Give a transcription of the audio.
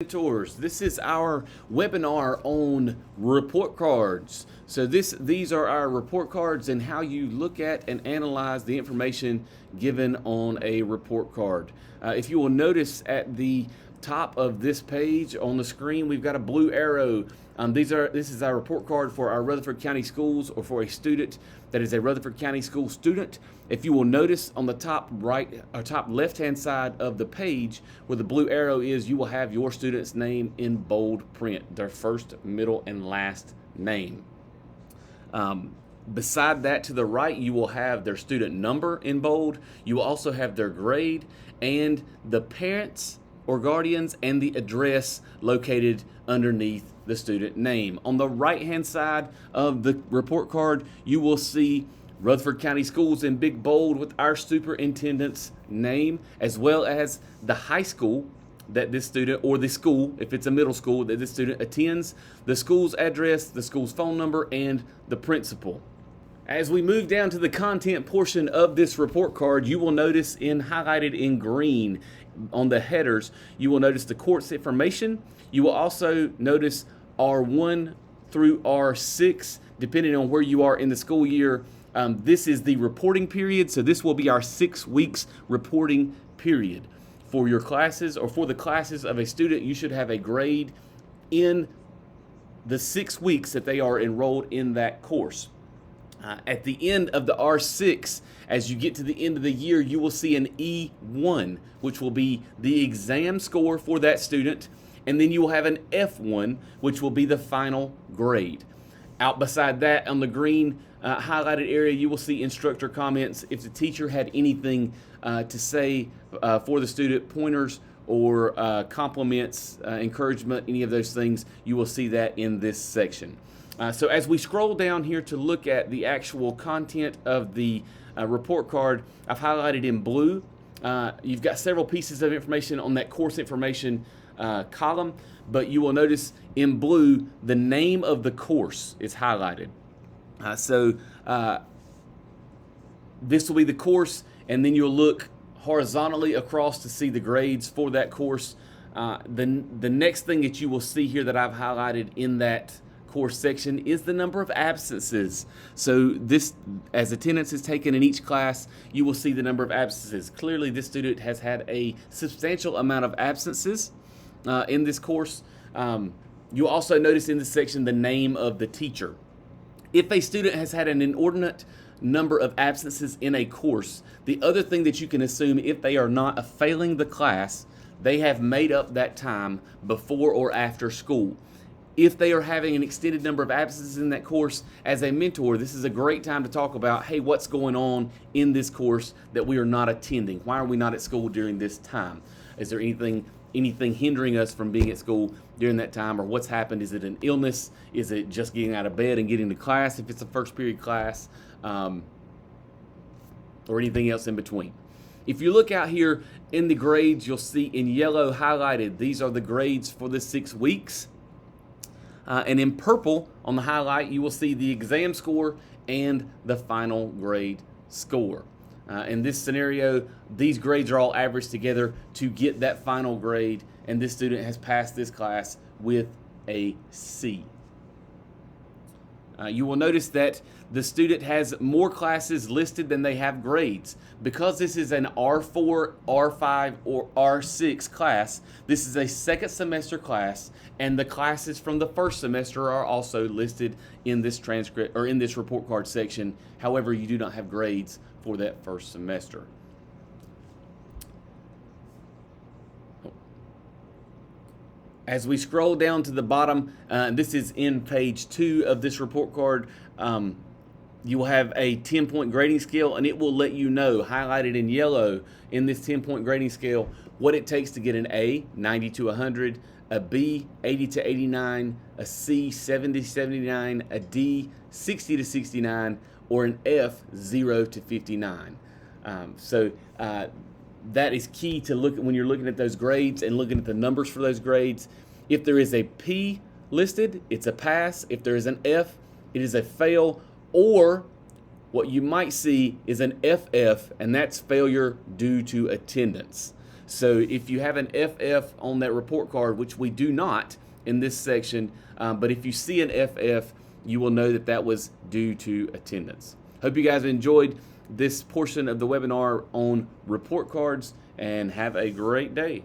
Mentors, this is our webinar on report cards. So these are our report cards and how you look at and analyze the information given on a report card. If you will notice at the top of this page on the screen, we've got a blue arrow. This is our report card for our Rutherford County Schools, or for a student that is a Rutherford County School student. If you will notice on the top right or top left hand side of the page where the blue arrow is, you will have your student's name in bold print, their first, middle, and last name. Beside that, to the right, you will have their student number in bold. You will also have their grade and the parents or guardians and the address located underneath the student name. On the right hand side of the report card, you will see Rutherford County Schools in big bold with our superintendent's name, as well as the high school that this student, or the school, if it's a middle school, that this student attends, the school's address, the school's phone number, and the principal. As we move down to the content portion of this report card, you will notice highlighted in green on the headers, you will notice the course information. You will also notice R1 through R6, depending on where you are in the school year. This is the reporting period, so this will be our 6 weeks reporting period. For your classes, or for the classes of a student, you should have a grade in the 6 weeks that they are enrolled in that course. At the end of the R6, as you get to the end of the year, you will see an E1, which will be the exam score for that student, and then you will have an F1, which will be the final grade. Out beside that, on the green highlighted area, you will see instructor comments. If the teacher had anything to say for the student, pointers or compliments, encouragement, any of those things, you will see that in this section. So as we scroll down here to look at the actual content of the report card, I've highlighted in blue. You've got several pieces of information on that course information column, but you will notice in blue the name of the course is highlighted. This will be the course, and then you'll look horizontally across to see the grades for that course. The next thing that you will see here that I've highlighted in that course section is the number of absences. So this, as attendance is taken in each class, you will see the number of absences. Clearly, this student has had a substantial amount of absences in this course. You'll also notice in this section the name of the teacher. If a student has had an inordinate number of absences in a course, the other thing that you can assume, if they are not failing the class, they have made up that time before or after school. If they are having an extended number of absences in that course, as a mentor, this is a great time to talk about, hey, what's going on in this course that we are not attending? Why are we not at school during this time? Is there anything hindering us from being at school during that time, or what's happened? Is it an illness? Is it just getting out of bed and getting to class if it's a first period class, or anything else in between? If you look out here in the grades, you'll see in yellow highlighted, these are the grades for the 6 weeks. And in purple on the highlight, you will see the exam score and the final grade score. In this scenario, these grades are all averaged together to get that final grade, and this student has passed this class with a C. You will notice that the student has more classes listed than they have grades. Because this is an R4, R5, or R6 class, this is a second semester class, and the classes from the first semester are also listed in this transcript, or in this report card section. However, you do not have grades for that first semester. As we scroll down to the bottom, this is in page 2 of this report card, you will have a 10-point grading scale, and it will let you know, highlighted in yellow in this 10-point grading scale, what it takes to get an A, 90 to 100, a B, 80 to 89, a C, 70 to 79, a D, 60 to 69, or an F, 0 to 59. That is key to look at when you're looking at those grades and looking at the numbers for those grades. If there is a P listed, it's a pass. If there is an F, it is a fail. Or what you might see is an FF, and that's failure due to attendance. So if you have an FF on that report card, which we do not in this section, but if you see an FF, you will know that that was due to attendance. Hope you guys enjoyed this portion of the webinar on report cards, and have a great day.